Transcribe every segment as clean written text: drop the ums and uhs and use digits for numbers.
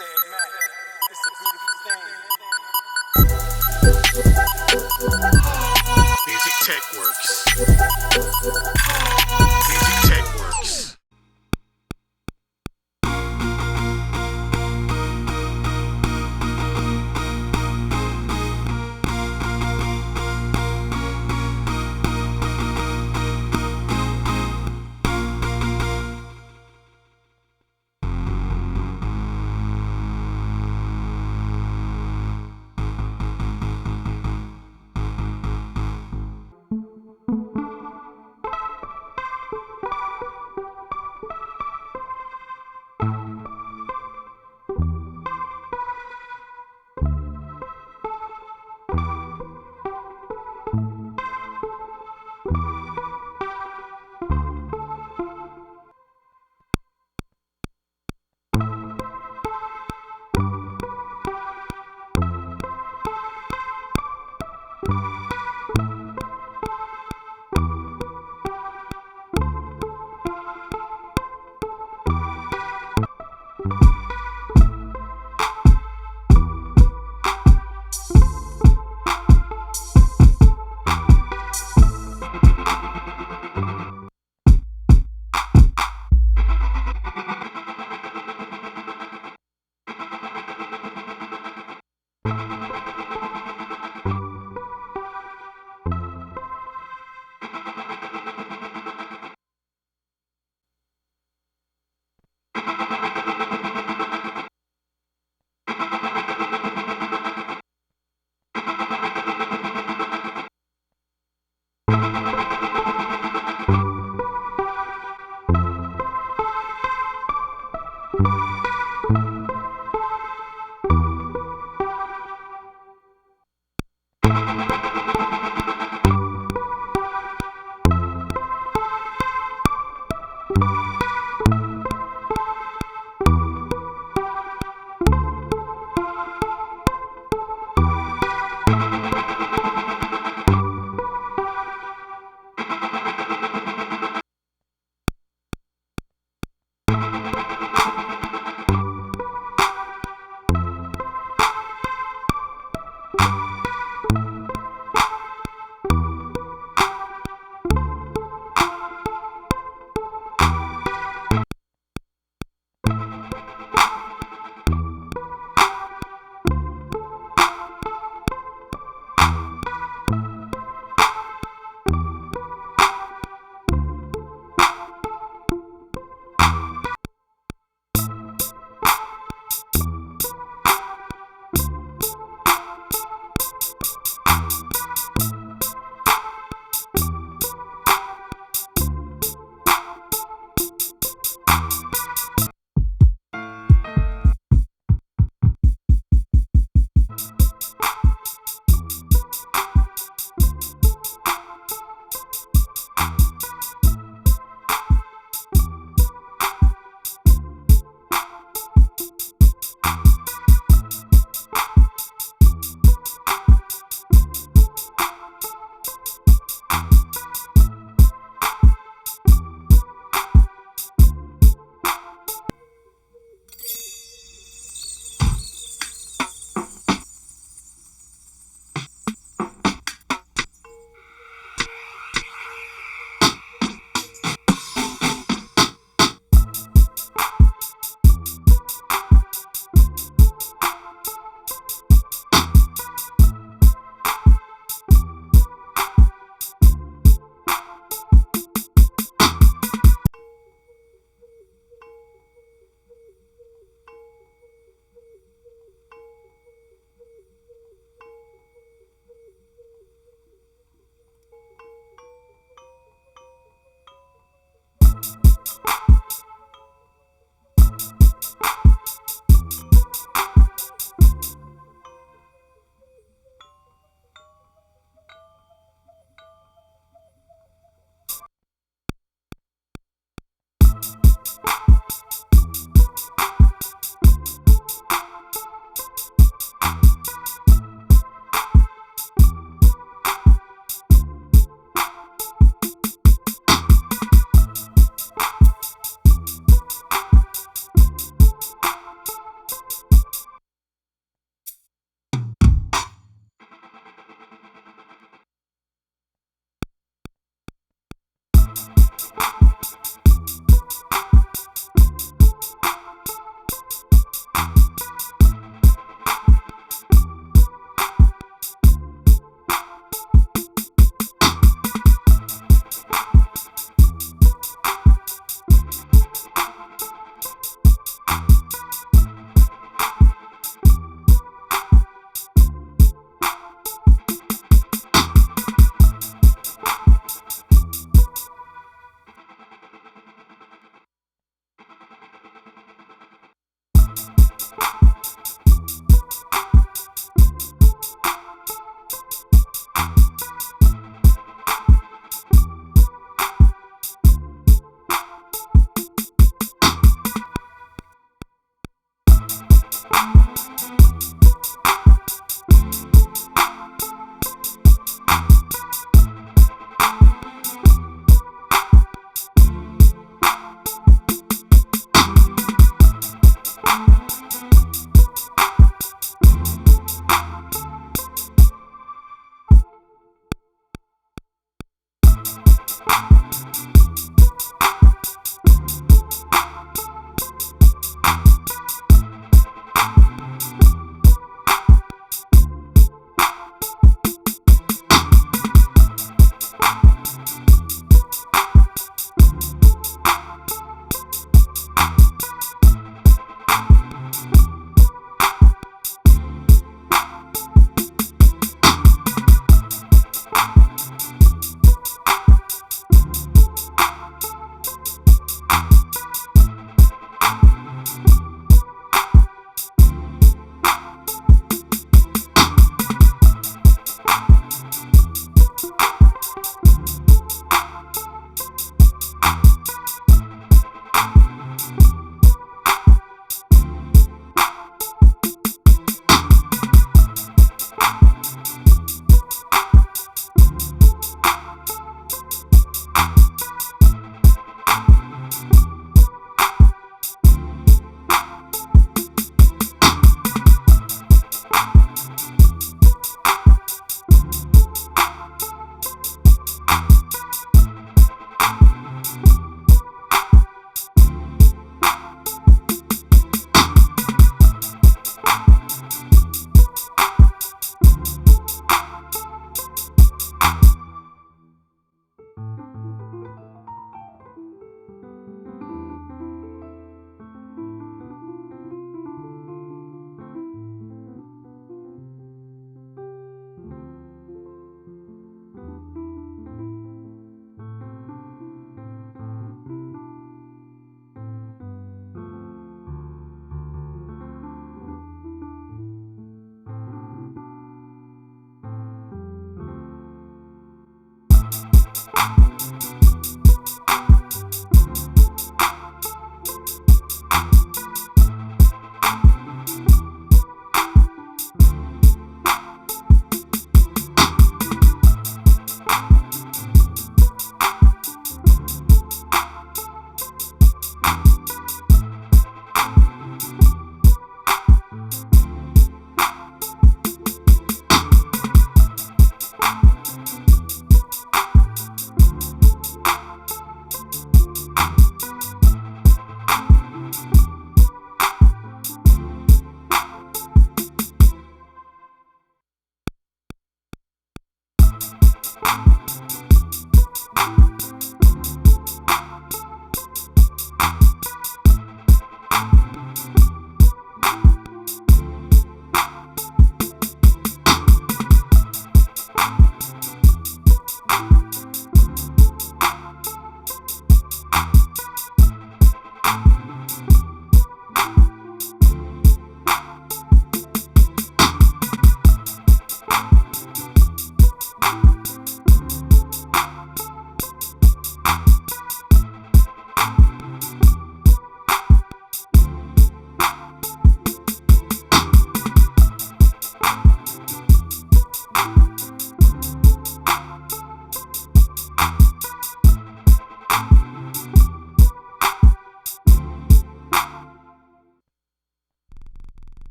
CEDDMACK, it's a beautiful thing. Musictechworks. Musictechworks.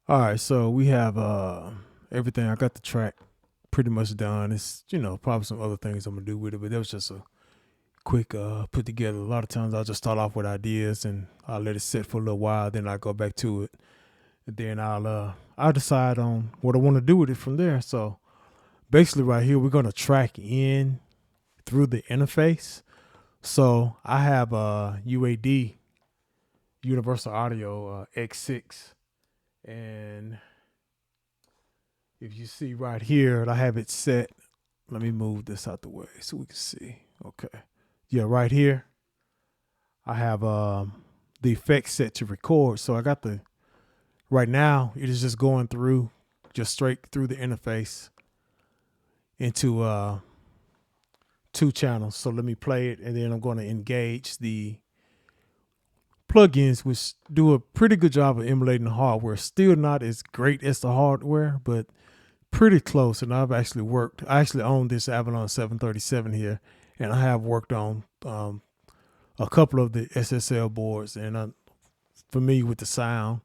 All right, so we have everything. I got the track pretty much done. It's, probably some other things I'm gonna do with it, but that was just a quick put together. A lot of times I'll just start off with ideas and I'll let it sit for a little while, then I go back to it. And then I'll decide on what I want to do with it from there. So basically right here we're gonna track in through the interface. So I have a UAD Universal Audio X6, and if you see right here, I have it set. Let me move this out the way so we can see. Okay. Yeah, right here, I have the effects set to record. So I got right now, it is just going through, just straight through the interface into 2 channels. So let me play it, and then I'm going to engage the plugins, which do a pretty good job of emulating the hardware. Still not as great as the hardware, but pretty close. And I actually own this Avalon 737 here, and I have worked on a couple of the SSL boards, and I'm familiar with the sound.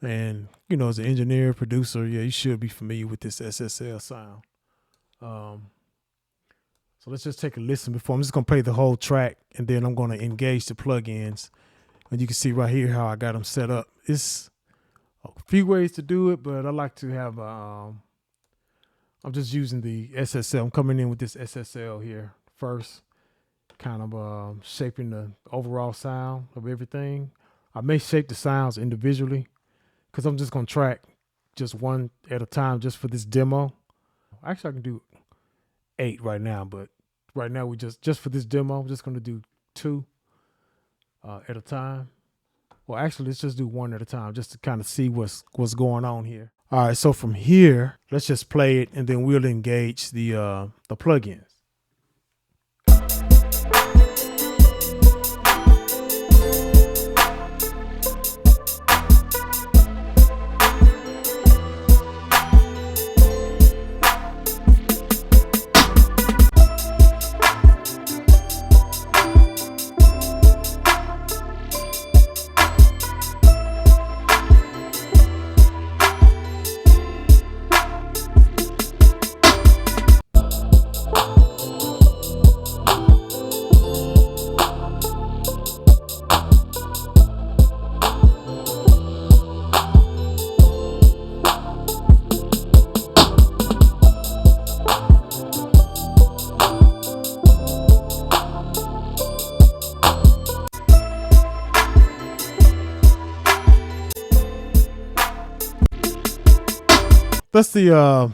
And, as an engineer, producer, yeah, you should be familiar with this SSL sound. So let's just take a listen before. I'm just going to play the whole track, and then I'm going to engage the plugins. And you can see right here how I got them set up. It's a few ways to do it, but I like to have, I'm just using the SSL. I'm coming in with this SSL here first, kind of shaping the overall sound of everything. I may shape the sounds individually because I'm just going to track just one at a time just for this demo. Actually, I can do 8 right now, but right now we just for this demo, I'm just going to do 2 at a time. Well, actually, let's just do 1 at a time just to kind of see what's going on here. All right, so from here, let's just play it, and then we'll engage the plugins.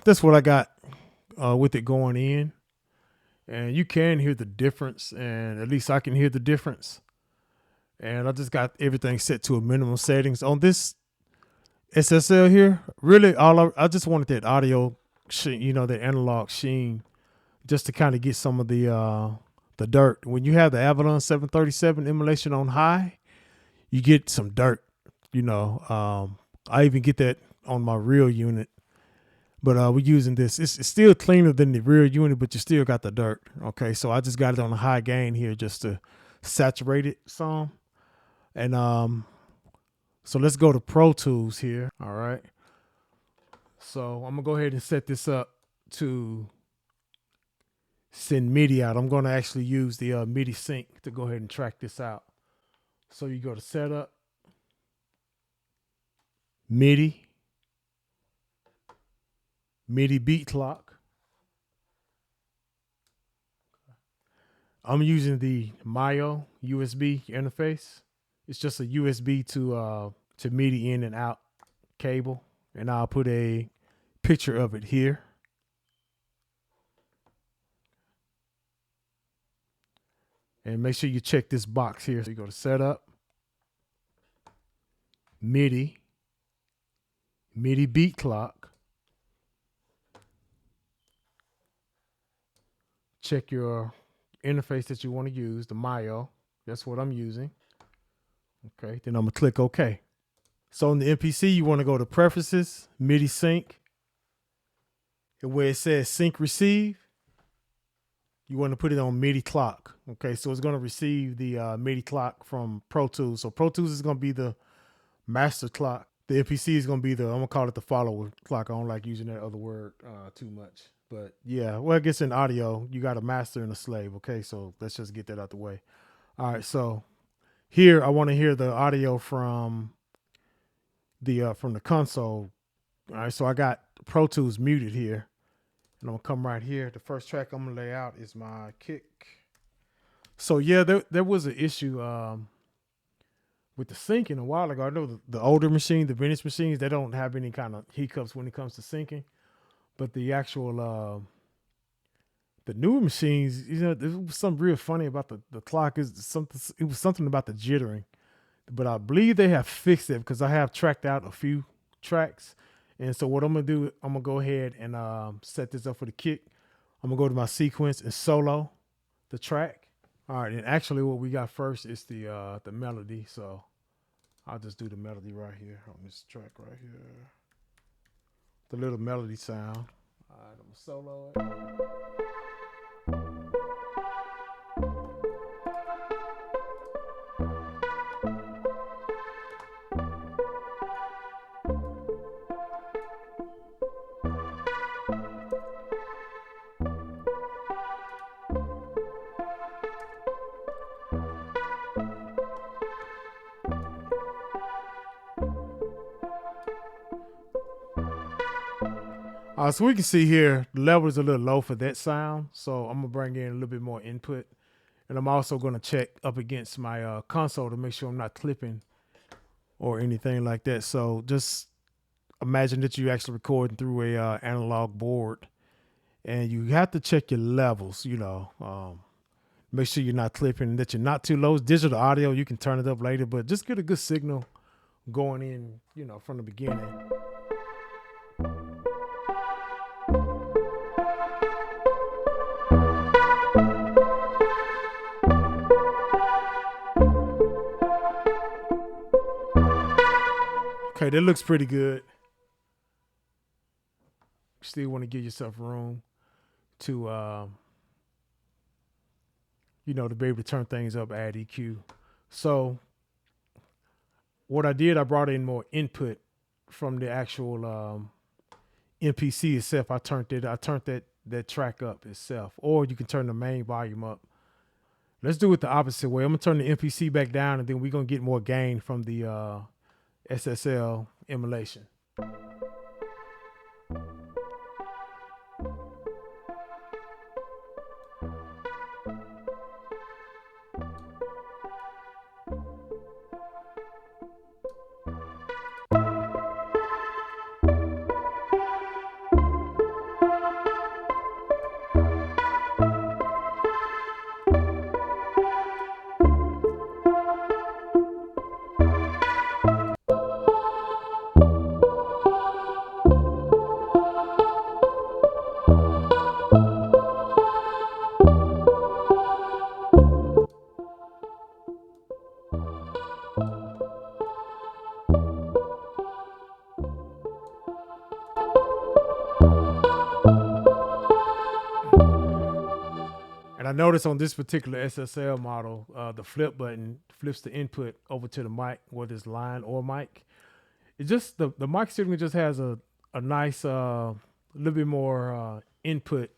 That's what I got with it going in, and you can hear the difference, and at least I can hear the difference. And I just got everything set to a minimum settings on this SSL here. Really, I just wanted that audio sheen, that analog sheen, just to kind of get some of the dirt. When you have the Avalon 737 emulation on high, you get some dirt. I even get that on my real unit. But we're using this. It's still cleaner than the real unit, but you still got the dirt. Okay, so I just got it on a high gain here just to saturate it some. And so let's go to Pro Tools here. All right. So I'm gonna go ahead and set this up to send MIDI out. I'm gonna actually use the MIDI sync to go ahead and track this out. So you go to Setup, MIDI beat clock. I'm using the Myo USB interface. It's just a USB to MIDI in and out cable, and I'll put a picture of it here. And make sure you check this box here. So you go to Setup, MIDI beat clock. Check your interface that you want to use, the Myo. That's what I'm using. Okay, then I'm gonna click OK. So on the MPC, you want to go to Preferences, MIDI Sync, and where it says Sync Receive, you want to put it on MIDI clock. Okay, so it's going to receive the MIDI clock from Pro Tools. So Pro Tools is going to be the master clock. The MPC is gonna be I'm gonna call it the follower clock. I don't like using that other word too much. But yeah, well, I guess in audio, you got a master and a slave. Okay, so let's just get that out the way. All right, so here I want to hear the audio from the console. All right, so I got Pro Tools muted here, and I'm gonna come right here. The first track I'm gonna lay out is my kick. So yeah, there was an issue with the syncing a while ago. I know the older machines, the vintage machines, they don't have any kind of hiccups when it comes to syncing, but the actual the newer machines, there was something real funny about the clock. It was something about the jittering, but I believe they have fixed it because I have tracked out a few tracks. And so what I'm gonna do, I'm gonna go ahead and set this up for the kick. I'm gonna go to my sequence and solo the track. All right, and actually what we got first is the melody. So I'll just do the melody right here on this track right here. The little melody sound. All right, I'm gonna solo it. So we can see here, the level is a little low for that sound. So I'm gonna bring in a little bit more input. And I'm also gonna check up against my console to make sure I'm not clipping or anything like that. So just imagine that you're actually recording through a analog board, and you have to check your levels, make sure you're not clipping and that you're not too low. It's digital audio, you can turn it up later, but just get a good signal going in, from the beginning. Okay, that looks pretty good. Still want to give yourself room to, to be able to turn things up, add EQ. So what I did, I brought in more input from the actual MPC itself. I turned that track up itself, or you can turn the main volume up. Let's do it the opposite way. I'm gonna turn the MPC back down, and then we're gonna get more gain from the SSL emulation. And I noticed on this particular SSL model, the flip button flips the input over to the mic, whether it's line or mic. It just, the mic signal just has a nice, little bit more input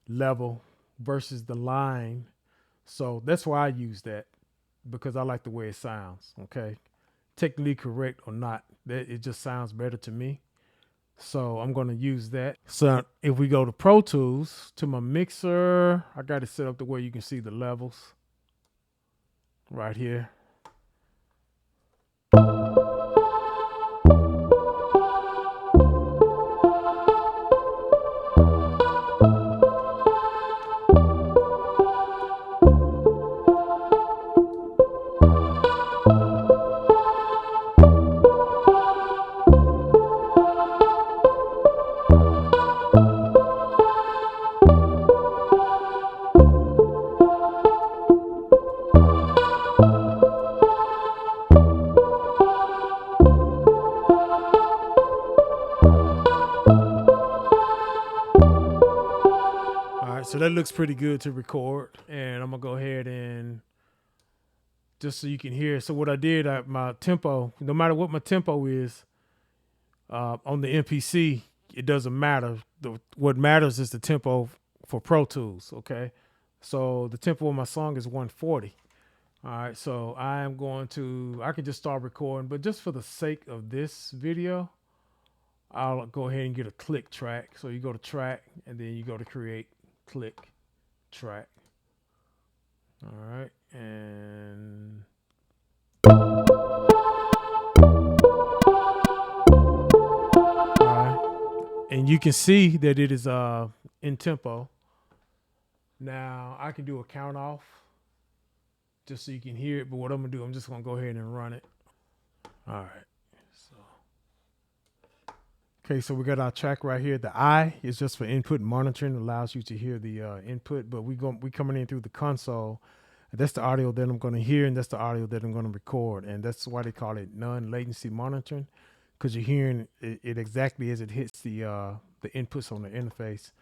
level versus the line. So that's why I use that, because I like the way it sounds, okay? Technically correct or not, it just sounds better to me. So I'm going to use that. So if we go to Pro Tools, to my mixer, I got it set up the way you can see the levels right here. So that looks pretty good to record, and I'm gonna go ahead and just so you can hear. So what I did, my tempo, no matter what my tempo is on the MPC, it doesn't matter. What matters is the tempo for Pro Tools. Okay, so the tempo of my song is 140. All right, so I can just start recording, but just for the sake of this video, I'll go ahead and get a click track. So you go to track and then you go to create click track. All right, and all right, and you can see that it is in tempo. Now I can do a count off just so you can hear it, but what I'm gonna do, I'm just gonna go ahead and run it. All right. Okay, so we got our track right here. The I is just for input monitoring, allows you to hear the input, but we coming in through the console. And that's the audio that I'm going to hear, and that's the audio that I'm going to record, and that's why they call it non-latency monitoring, because you're hearing it exactly as it hits the inputs on the interface,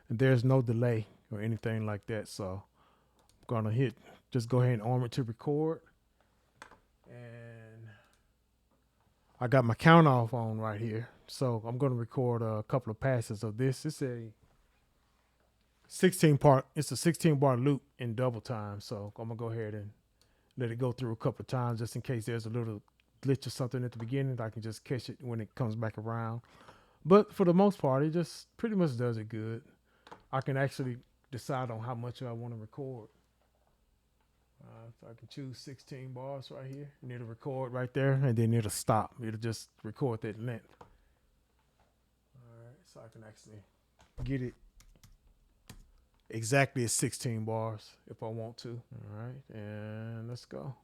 and there's no delay or anything like that. So I'm going to just go ahead and arm it to record, and I got my count off on right here. So I'm going to record a couple of passes of this. It's a 16 bar loop in double time. So I'm going to go ahead and let it go through a couple of times just in case there's a little glitch or something at the beginning. I can just catch it when it comes back around. But for the most part, it just pretty much does it good. I can actually decide on how much I want to record. So I can choose 16 bars right here, and it'll record right there, and then it'll stop. It'll just record that length. All right, so I can actually get it exactly at 16 bars if I want to. All right, and let's go.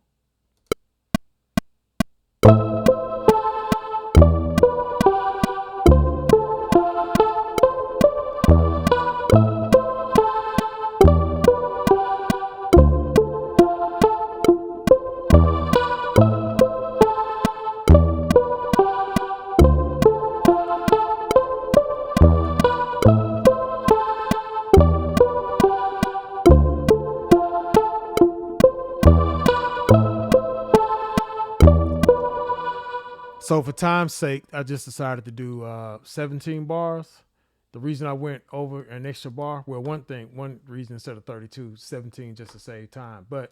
So for time's sake, I just decided to do 17 bars. The reason I went over an extra bar, well, one reason instead of 32, 17 just to save time. But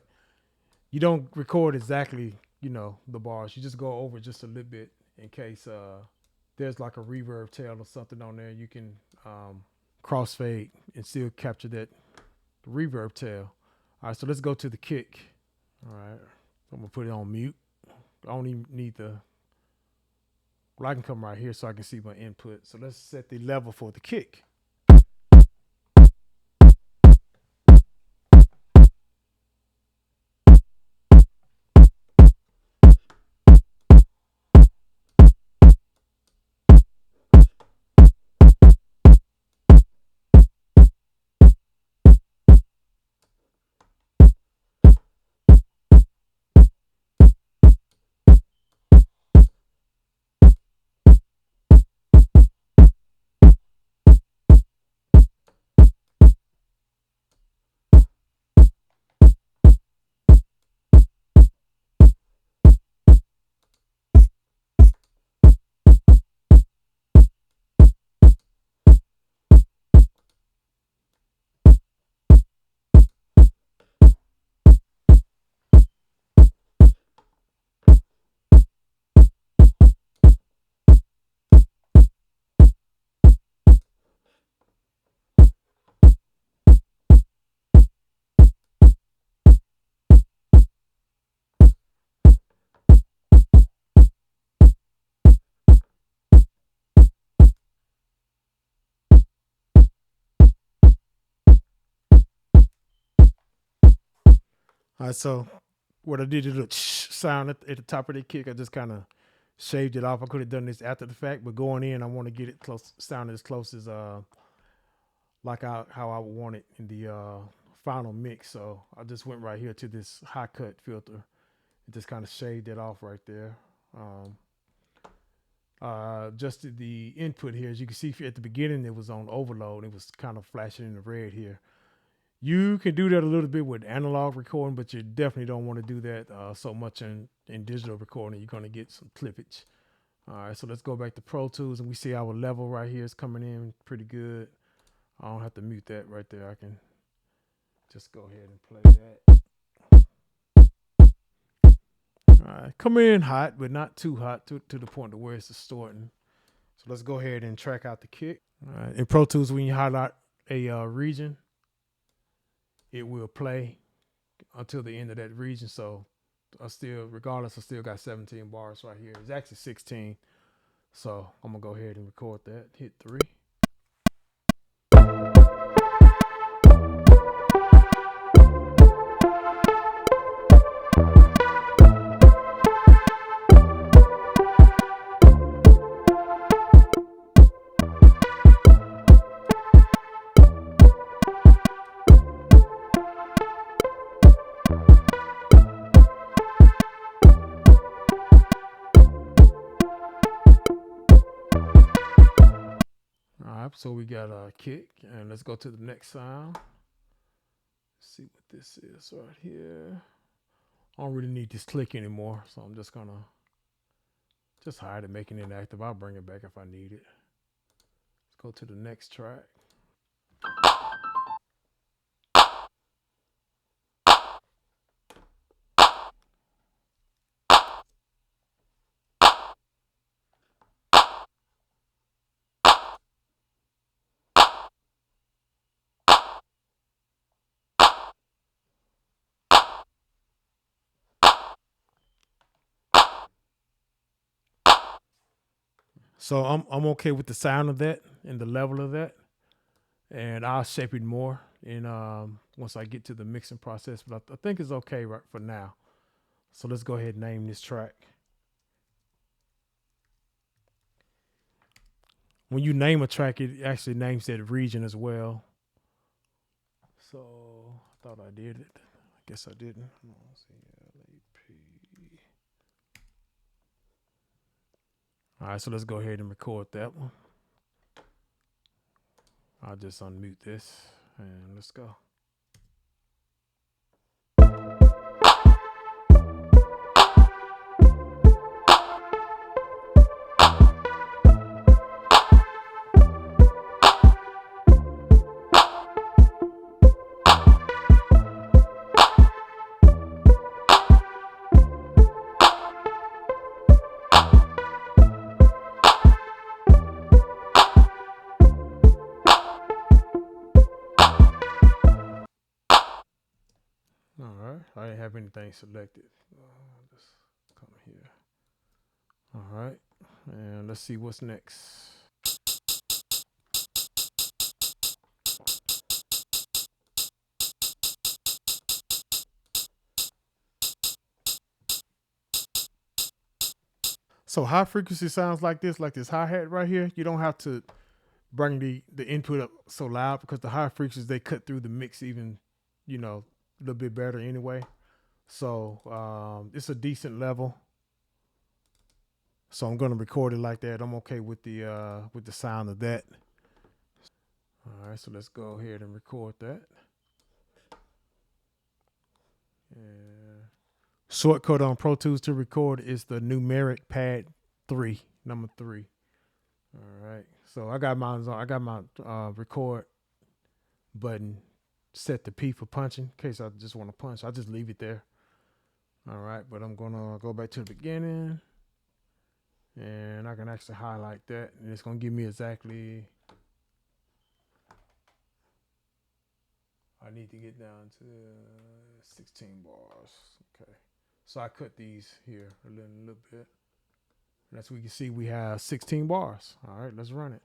you don't record exactly, the bars. You just go over just a little bit in case there's like a reverb tail or something on there. You can crossfade and still capture that reverb tail. All right, so let's go to the kick. All right, I'm gonna put it on mute. I don't even need I can come right here so I can see my input. So let's set the level for the kick. All right, so what I did is a sound at the top of the kick. I just kind of shaved it off. I could have done this after the fact, but going in, I want to get it sound as close as like how I would want it in the final mix. So I just went right here to this high cut filter and just kind of shaved it off right there. Just the input here, as you can see at the beginning, it was on overload. It was kind of flashing in the red here. You can do that a little bit with analog recording, but you definitely don't want to do that so much in digital recording. You're going to get some clippage. All right, so let's go back to Pro Tools, and we see our level right here is coming in pretty good. I don't have to mute that right there. I can just go ahead and play that. All right, come in hot, but not too hot to the point to where it's distorting. So let's go ahead and track out the kick. All right, in Pro Tools, when you highlight a region, it will play until the end of that region. So regardless, I still got 17 bars right here. It's actually 16. So I'm gonna go ahead and record that. Hit 3. So we got a kick, and let's go to the next sound. Let's see what this is right here. I don't really need this click anymore, so I'm just gonna hide it, making it active. I'll bring it back if I need it. Let's go to the next track. So I'm okay with the sound of that and the level of that, and I'll shape it more in once I get to the mixing process. But I think it's okay right for now. So let's go ahead and name this track. When you name a track, it actually names that region as well. So I thought I did it. I guess I didn't. All right, so let's go ahead and record that one. I'll just unmute this and let's go. All right, I didn't have anything selected. Just come here. All right, and let's see what's next. So high frequency sounds like this hi-hat right here. You don't have to bring the input up so loud, because the high frequencies, they cut through the mix even, a little bit better anyway. So it's a decent level. So I'm gonna record it like that. I'm okay with the sound of that. All right, so let's go ahead and record that. And shortcut on Pro Tools to record is the numeric pad 3, number 3. All right, so I got my record button set to P for punching, in case I just want to punch. I just leave it there. All right, but I'm gonna go back to the beginning, and I can actually highlight that, and it's gonna give me exactly. I need to get down to 16 bars. Okay, so I cut these here a little bit. And as we can see, we have 16 bars. All right, let's run it.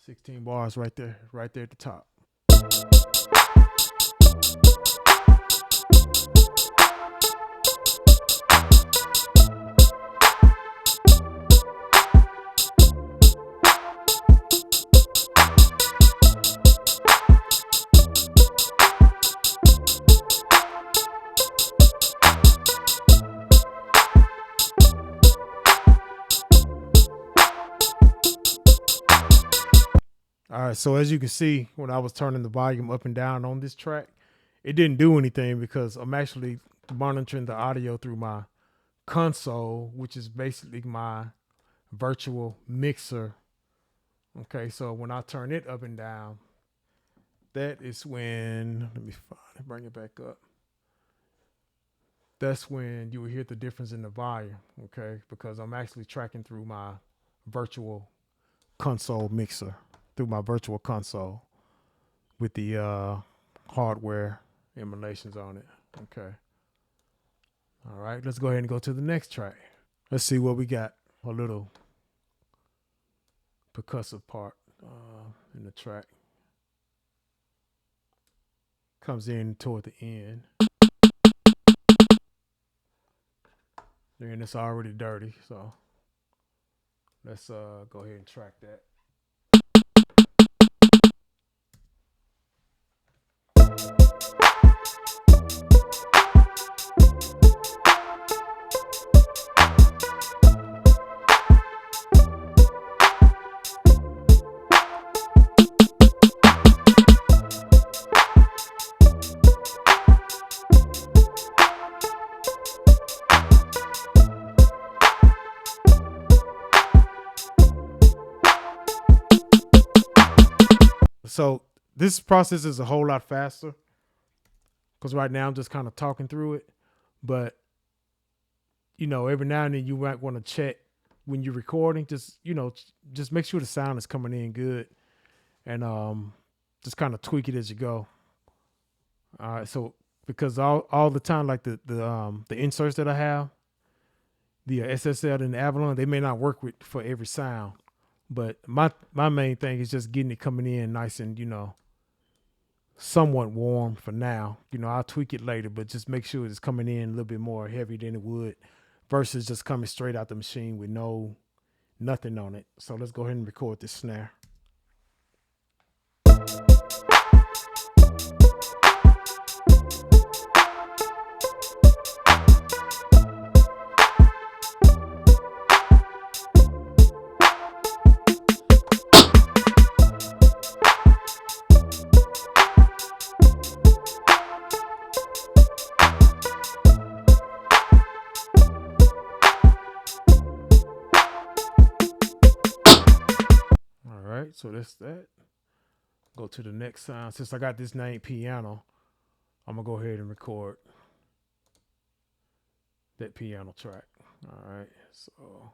16 bars right there at the top. All right, so as you can see, when I was turning the volume up and down on this track, it didn't do anything because I'm actually monitoring the audio through my console, which is basically my virtual mixer. Okay, so when I turn it up and down, that is when, let me bring it back up. That's when you will hear the difference in the volume, okay? Because I'm actually tracking through my virtual console mixer, through my virtual console with the hardware emulations on it, okay? All right, let's go ahead and go to the next track. Let's see what we got. A little percussive part in the track. Comes in toward the end. And it's already dirty, so let's go ahead and track that. So this process is a whole lot faster because right now I'm just kind of talking through it. But, you know, every now and then you might want to check when you're recording, just, you know, just make sure the sound is coming in good and just kind of tweak it as you go. All right. So because all the time, like the inserts that I have, the SSL and the Avalon, they may not work for every sound. But my main thing is just getting it coming in nice and, you know, somewhat warm for now. You know, I'll tweak it later, but just make sure it's coming in a little bit more heavy than it would versus just coming straight out the machine with nothing on it. So let's go ahead and record this snare. So that's that. Go to the next sound. Since I got this named piano, I'm gonna go ahead and record that piano track. All right, so.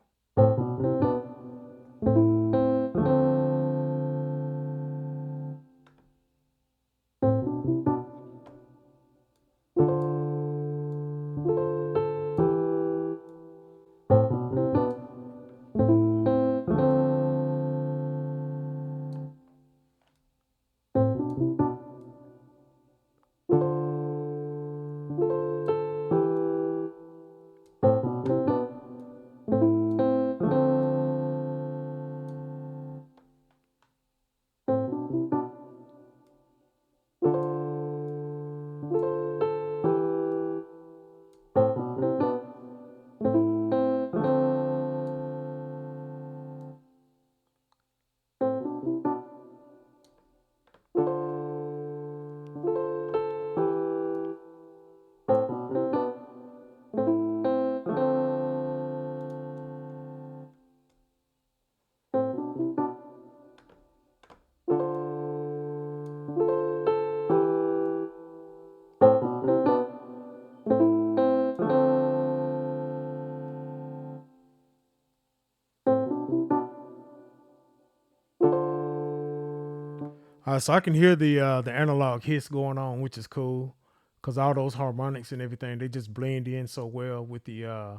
So I can hear the analog hits going on, which is cool, because all those harmonics and everything, they just blend in so well with the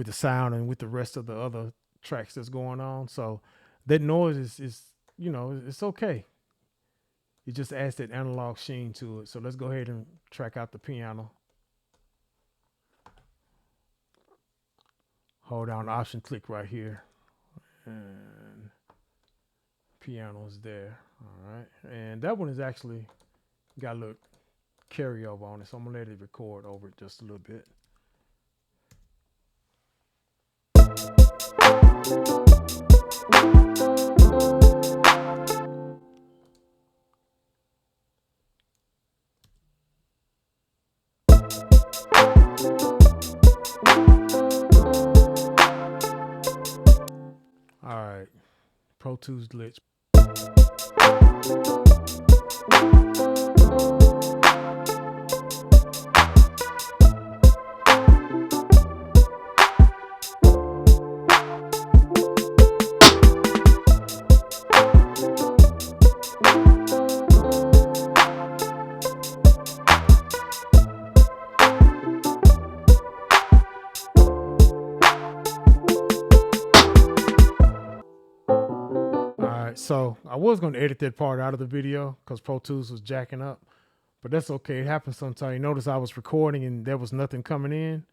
sound and with the rest of the other tracks that's going on. So that noise is you know, it's okay. It just adds that analog sheen to it. So let's go ahead and track out the piano. Hold down Option, click right here, and piano's there. All right, and that one is actually got a little carryover on it, so I'm gonna let it record over it just a little bit. Pro Tools glitch. So I was going to edit that part out of the video because Pro Tools was jacking up, but that's okay. It happens sometimes. You notice I was recording and there was nothing coming in.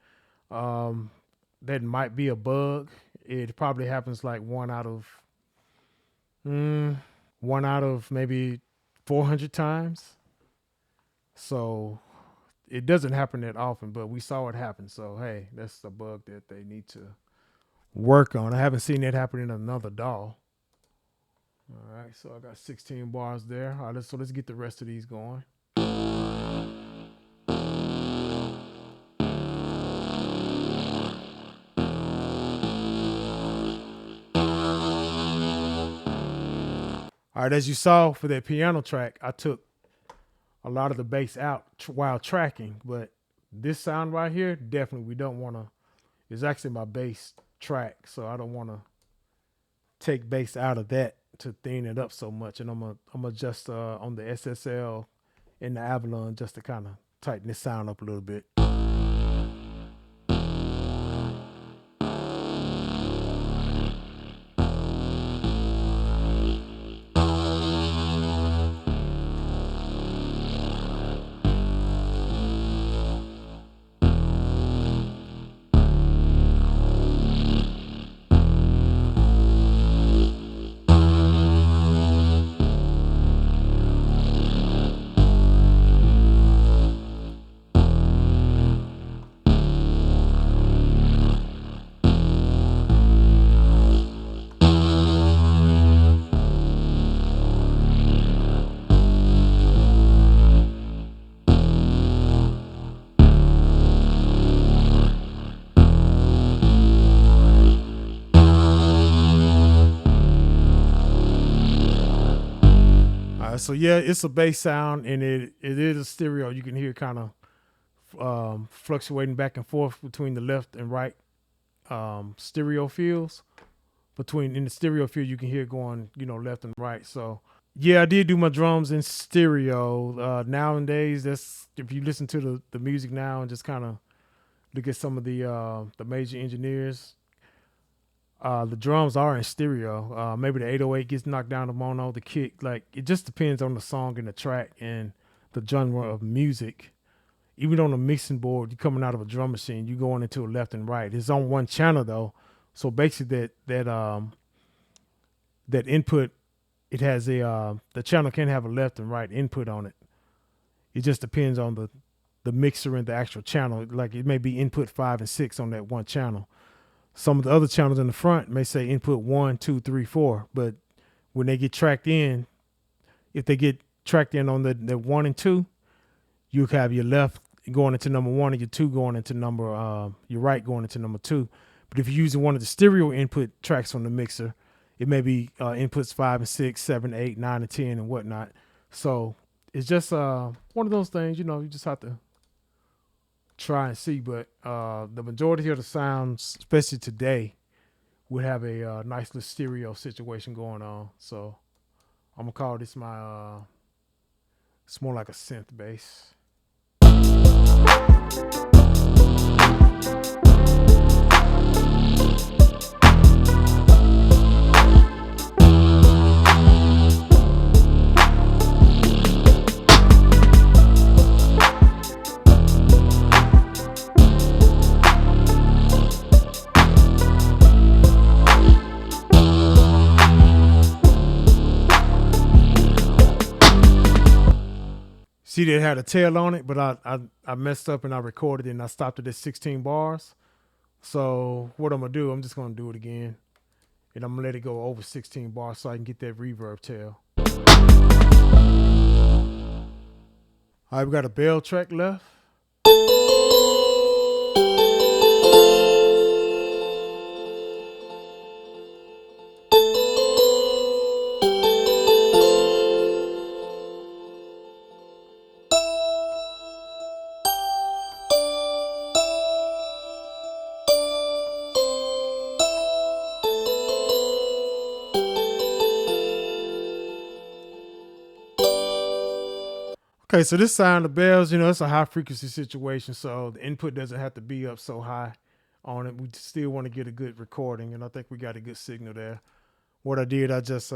That might be a bug. It probably happens like one out of maybe 400 times. So it doesn't happen that often, but we saw it happen. So, hey, that's a bug that they need to work on. I haven't seen that happen in another DAW. All right, so I got 16 bars there. All right, so let's get the rest of these going. All right, as you saw for that piano track, I took a lot of the bass out while tracking, but this sound right here, definitely we don't want to, it's actually my bass track, so I don't want to take bass out of that to thin it up so much. And I'm gonna adjust on the SSL and the Avalon just to kind of tighten this sound up a little bit. So yeah, it's a bass sound, and it is a stereo. You can hear kind of fluctuating back and forth between the left and right stereo fields. In the stereo field, you can hear it going, left and right. So yeah, I did do my drums in stereo. Nowadays, that's if you listen to the music now and just kind of look at some of the major engineers. The drums are in stereo. Maybe the 808 gets knocked down to mono, the kick. Like, it just depends on the song and the track and the genre of music. Even on a mixing board, you're coming out of a drum machine, you're going into a left and right. It's on one channel though. So basically that input, it has the channel can have a left and right input on it. It just depends on the mixer and the actual channel. Like, it may be input 5 and 6 on that one channel. Some of the other channels in the front may say input 1, 2, 3, 4, but when they get tracked in, if they get tracked in on the 1 and 2, you have your left going into number 1 and your 2 going into your right going into number 2. But if you're using one of the stereo input tracks on the mixer, it may be inputs 5 and 6, 7, 8, 9, and 10 and whatnot. So it's just one of those things, you just have to try and see, but the majority of the sounds, especially today, would have a nice little stereo situation going on. So I'm gonna call this my it's more like a synth bass. See, that had a tail on it, but I messed up and I recorded it and I stopped it at 16 bars. So what I'm gonna do, I'm just gonna do it again, and I'm gonna let it go over 16 bars so I can get that reverb tail. All right, we got a bell track left. Okay, so this sound of bells, you know, it's a high frequency situation, so the input doesn't have to be up so high on it. We still want to get a good recording, and I think we got a good signal there. What I did, I just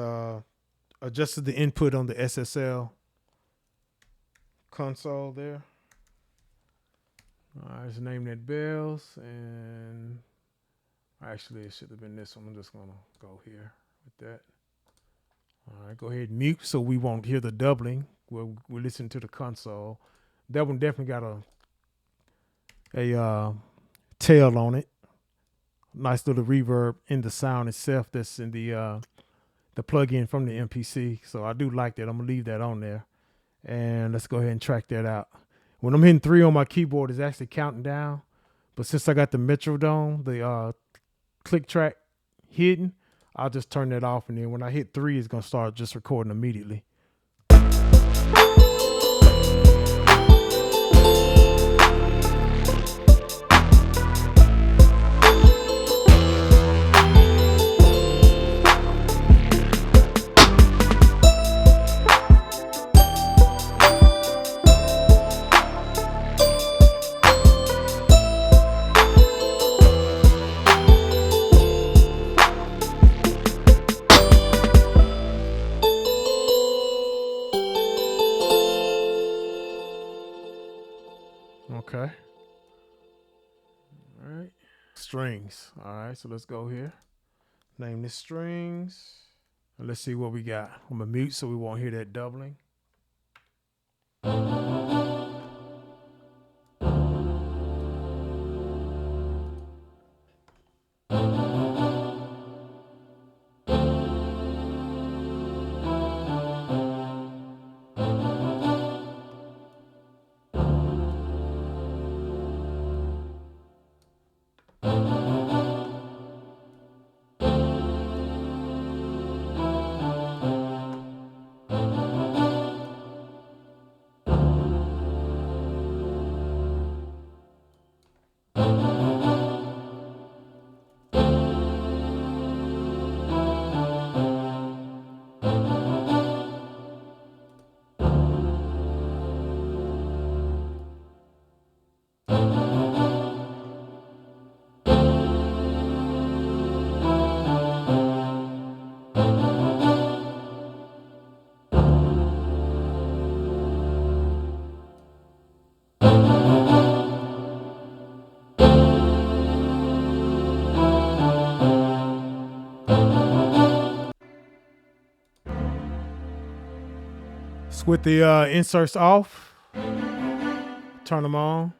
adjusted the input on the SSL console there. All right, let's name that bells, and actually it should have been this one. I'm just gonna go here with that. All right, go ahead and mute so we won't hear the doubling. We'll listen to the console. That one definitely got a tail on it. Nice little reverb in the sound itself that's in the plug-in from the MPC. So I do like that. I'm gonna leave that on there. And let's go ahead and track that out. When I'm hitting 3 on my keyboard, it's actually counting down. But since I got the Metrodome, the click track hidden, I'll just turn that off. And then when I hit 3, it's gonna start just recording immediately. Okay. All right. Strings. All right. So let's go here. Name this strings. And let's see what we got. I'm going to mute so we won't hear that doubling. With the inserts off, turn them on.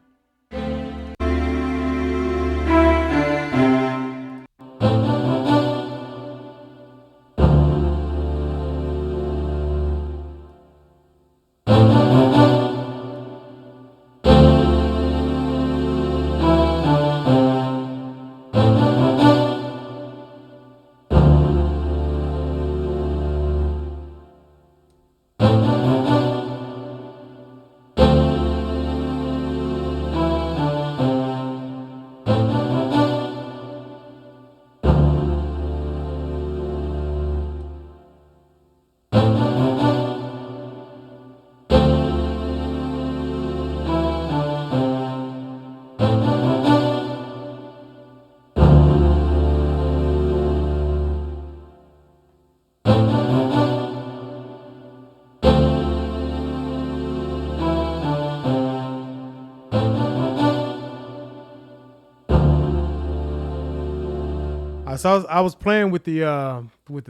So I was playing with the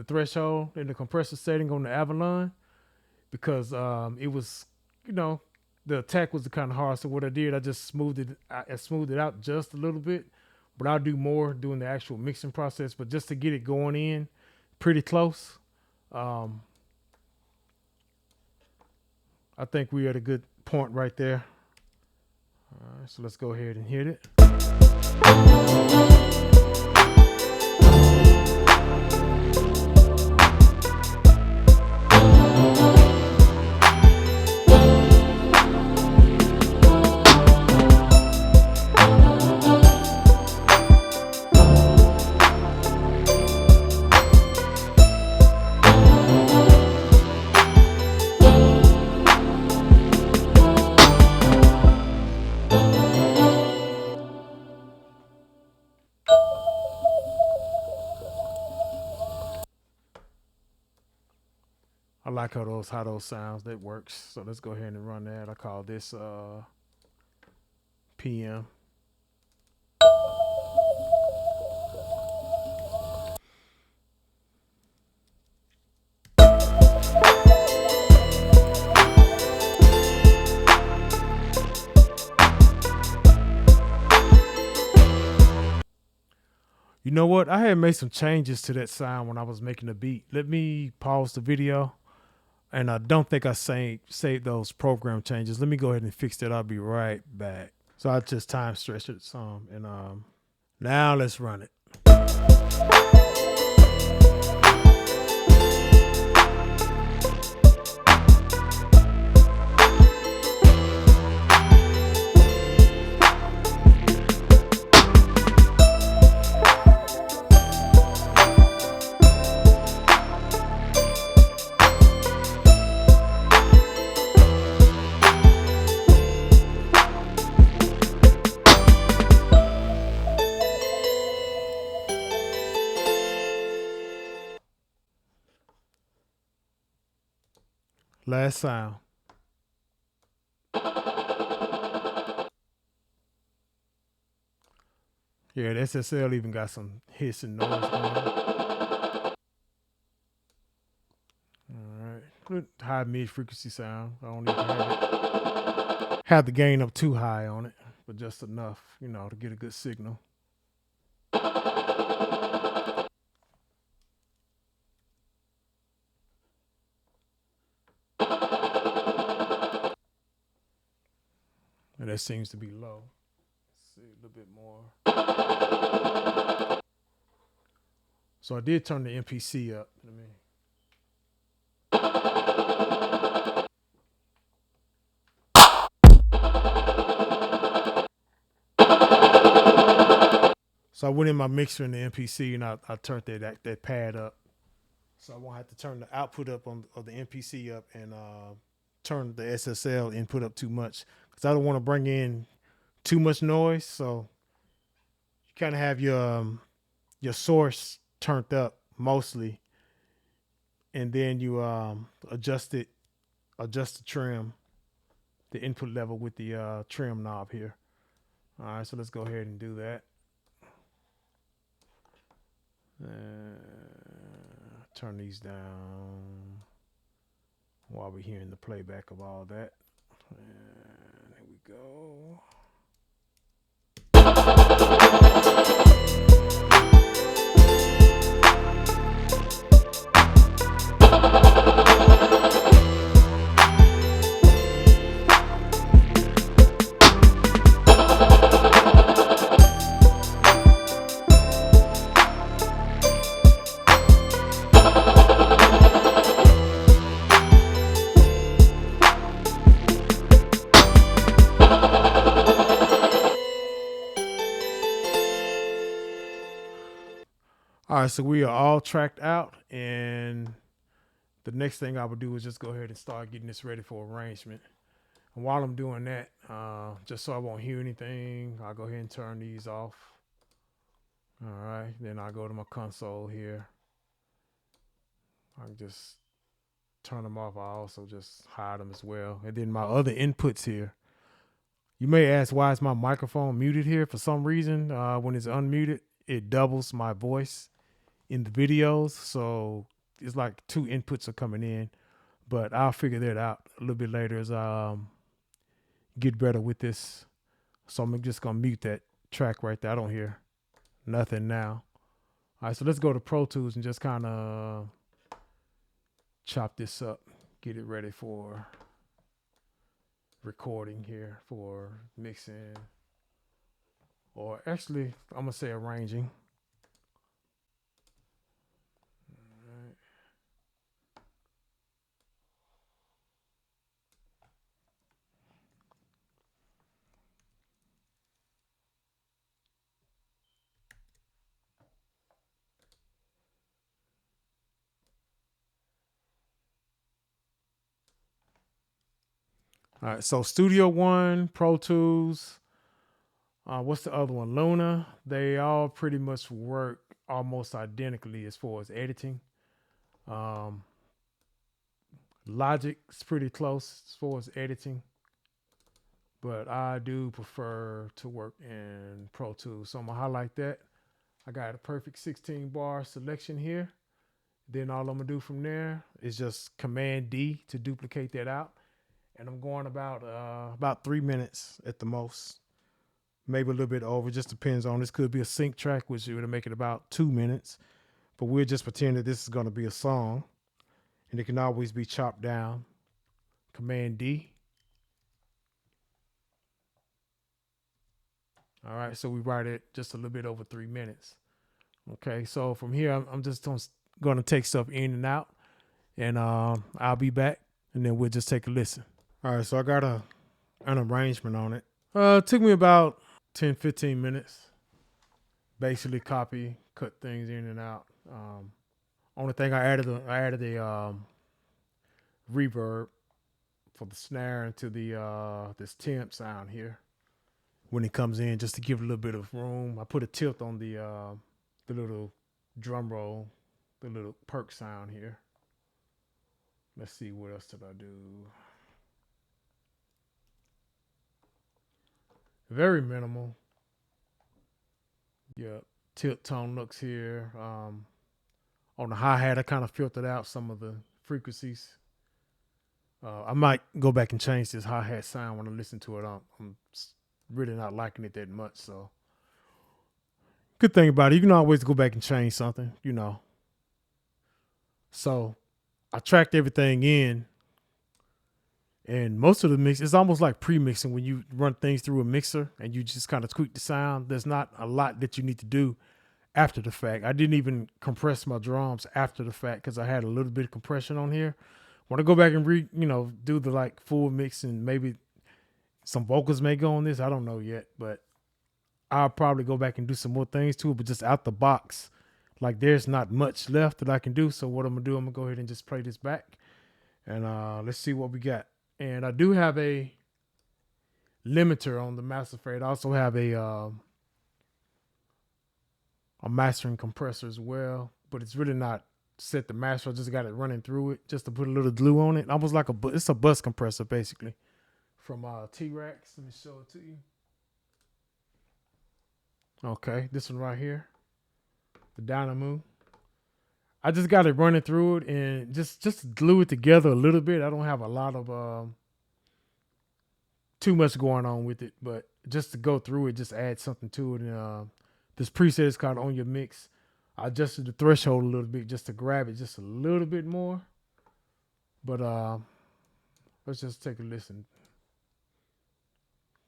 threshold and the compressor setting on the Avalon because it was, you know, the attack was kind of hard. So what I did, I just smoothed it out just a little bit, but I'll do more during the actual mixing process. But just to get it going in pretty close, I think we're at a good point right there. All right, so let's go ahead and hit it. like how those sounds. That works. So let's go ahead and run that. I call this PM. You know what? I had made some changes to that sound when I was making the beat. Let me pause the video. And I don't think I saved those program changes. Let me go ahead and fix that. I'll be right back. So I just time stretched it some. And now let's run it. Last sound. Yeah, the SSL even got some hiss and noise going on. Alright. Good high mid frequency sound. I don't even have the gain up too high on it, but just enough, you know, to get a good signal. And that seems to be low. Let's see a little bit more. So I did turn the MPC up. Let me. So I went in my mixer in the MPC and I turned that pad up. So I won't have to turn the output up of the MPC up and turn the SSL input up too much, because I don't want to bring in too much noise. So you kind of have your source turned up mostly, and then you adjust the trim, the input level with the trim knob here. All right, so let's go ahead and do that. Turn these down while we're hearing the playback of all that. And here we go. All right, so we are all tracked out, and the next thing I would do is just go ahead and start getting this ready for arrangement. And while I'm doing that, just so I won't hear anything, I'll go ahead and turn these off. All right, then I'll go to my console here. I can just turn them off. I also just hide them as well. And then my other inputs here. You may ask, why is my microphone muted here? For some reason, when it's unmuted, it doubles my voice in the videos. So it's like two inputs are coming in, but I'll figure that out a little bit later as I get better with this. So I'm just going to mute that track right there. I don't hear nothing now. All right, so let's go to Pro Tools and just kind of chop this up, get it ready for recording here, for mixing, or actually I'm going to say arranging. All right, so Studio One, Pro Tools, what's the other one? Luna. They all pretty much work almost identically as far as editing. Logic's pretty close as far as editing, but I do prefer to work in Pro Tools. So I'm gonna highlight that. I got a perfect 16 bar selection here. Then all I'm gonna do from there is just Command D to duplicate that out. And I'm going about 3 minutes at the most. Maybe a little bit over, just depends on, this could be a sync track, which would make it about 2 minutes. But we'll just pretend that this is gonna be a song. And it can always be chopped down. Command D. All right, so we write it just a little bit over 3 minutes. Okay, so from here, I'm just going to take stuff in and out, and I'll be back, and then we'll just take a listen. All right, so I got an arrangement on it. It took me about 10, 15 minutes. Basically copy, cut things in and out. Only thing I added a reverb for the snare into the this temp sound here when it comes in, just to give it a little bit of room. I put a tilt on the little drum roll, the little perk sound here. Let's see, what else did I do? Very minimal. Yeah, tilt tone looks here. On the hi-hat, I kind of filtered out some of the frequencies. I might go back and change this hi-hat sound when I listen to it. I'm really not liking it that much, so. Good thing about it, you can always go back and change something, you know. So I tracked everything in, and most of the mix, it's almost like pre-mixing when you run things through a mixer and you just kind of tweak the sound. There's not a lot that you need to do after the fact. I didn't even compress my drums after the fact because I had a little bit of compression on here. When I go back and do the like full mix, and maybe some vocals may go on this, I don't know yet, but I'll probably go back and do some more things to it. But just out the box, like, there's not much left that I can do. So what I'm gonna do, I'm gonna go ahead and just play this back, and let's see what we got. And I do have a limiter on the master fade. I also have a mastering compressor as well, but it's really not set to master. I just got it running through it just to put a little glue on it. Almost like it's a bus compressor basically from T-Rex. Let me show it to you. Okay, this one right here, the Dynamo. I just got it running through it and just glue it together a little bit. I don't have a lot of too much going on with it, but just to go through it, just add something to it. And this preset is called On Your Mix. I adjusted the threshold a little bit just to grab it just a little bit more. But let's just take a listen.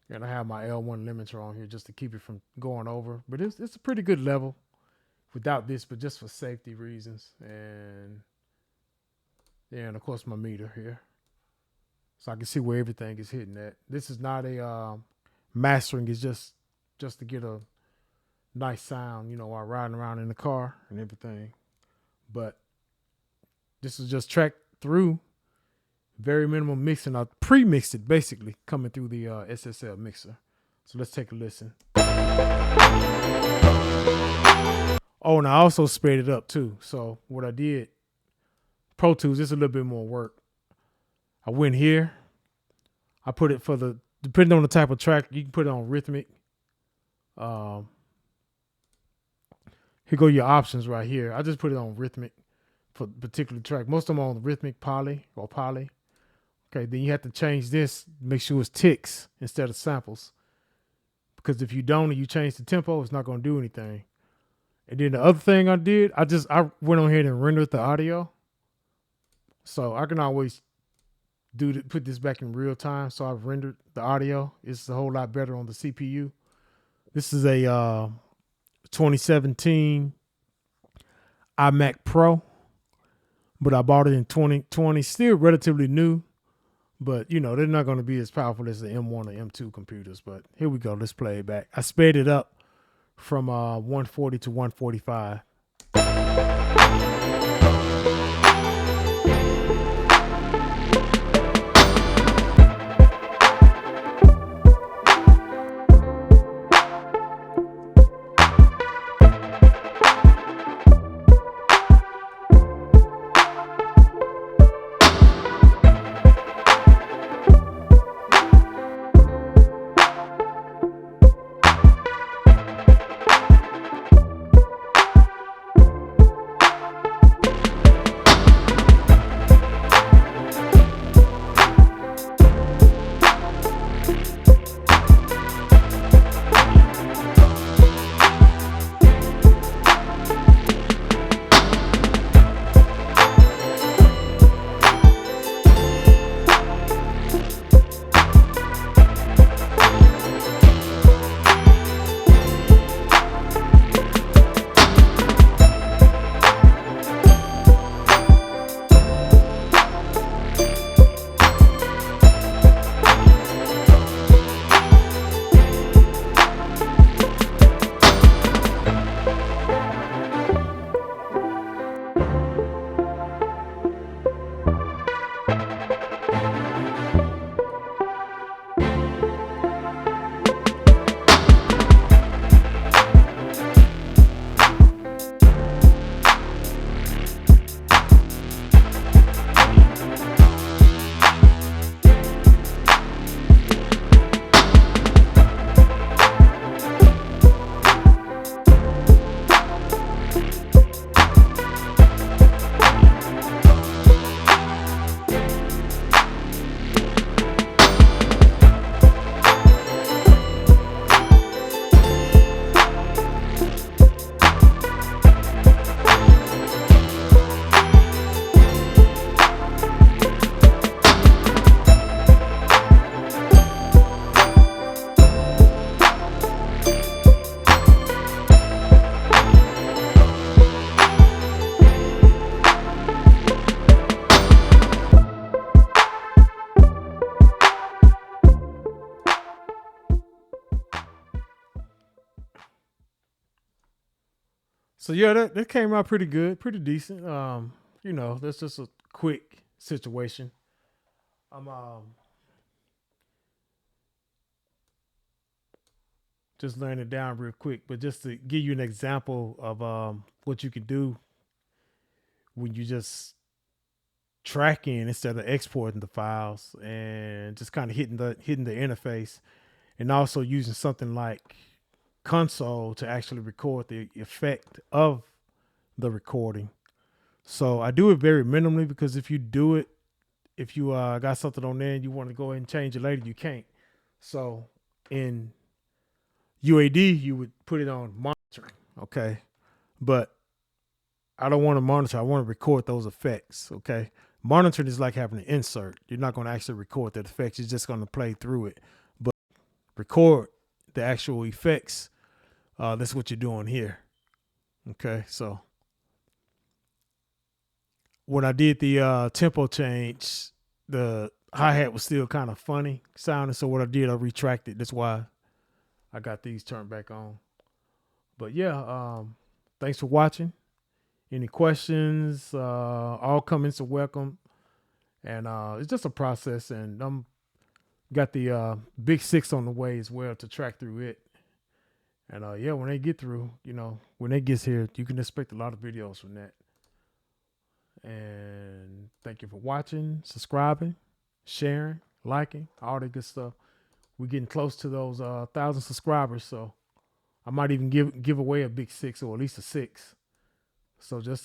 And I have my L1 limiter on here just to keep it from going over. But it's a pretty good level without this, but just for safety reasons. And yeah, and of course my meter here, so I can see where everything is hitting at. This is not a mastering. It's just to get a nice sound, you know, while riding around in the car and everything. But this is just tracked through. Very minimal mixing. I pre-mixed it basically coming through the SSL mixer. So let's take a listen. Oh, and I also sped it up too. So what I did, Pro Tools, this is a little bit more work. I went here. I put it for the, depending on the type of track, you can put it on rhythmic. Here go your options right here. I just put it on rhythmic for particular track. Most of them are on rhythmic poly or poly. Okay, then you have to change this, make sure it's ticks instead of samples. Because if you don't and you change the tempo, it's not going to do anything. And then the other thing I did, I went on ahead and rendered the audio. So I can always put this back in real time. So I've rendered the audio. It's a whole lot better on the CPU. This is a 2017 iMac Pro, but I bought it in 2020. Still relatively new, but you know, they're not going to be as powerful as the M1 or M2 computers. But here we go. Let's play it back. I sped it up from 140 to 145. So yeah, that came out pretty good, pretty decent. You know, that's just a quick situation. I'm just laying it down real quick, but just to give you an example of what you can do when you just tracking instead of exporting the files and just kind of hitting the interface, and also using something like console to actually record the effect of the recording. So I do it very minimally, because if you do it, if you got something on there and you want to go ahead and change it later, you can't. So in UAD, you would put it on monitoring, okay? But I don't want to monitor. I want to record those effects, okay? Monitoring is like having an insert. You're not going to actually record the effects. You're just going to play through it. But record the actual effects, that's what you're doing here, okay? So when I did the tempo change, the hi-hat was still kind of funny sounding. So what I did, I retracted. That's why I got these turned back on. But yeah, thanks for watching. Any questions? All comments are welcome. And it's just a process. And I'm got the Big 6 on the way as well to track through it. And yeah, when they get through, you know, when it gets here, you can expect a lot of videos from that. And thank you for watching, subscribing, sharing, liking, all that good stuff. We're getting close to those 1,000 subscribers, so I might even give away a Big 6, or at least a 6. So just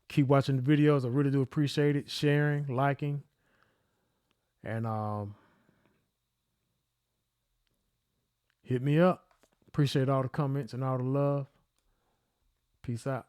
keep watching the videos. I really do appreciate it. Sharing, liking, and hit me up. Appreciate all the comments and all the love. Peace out.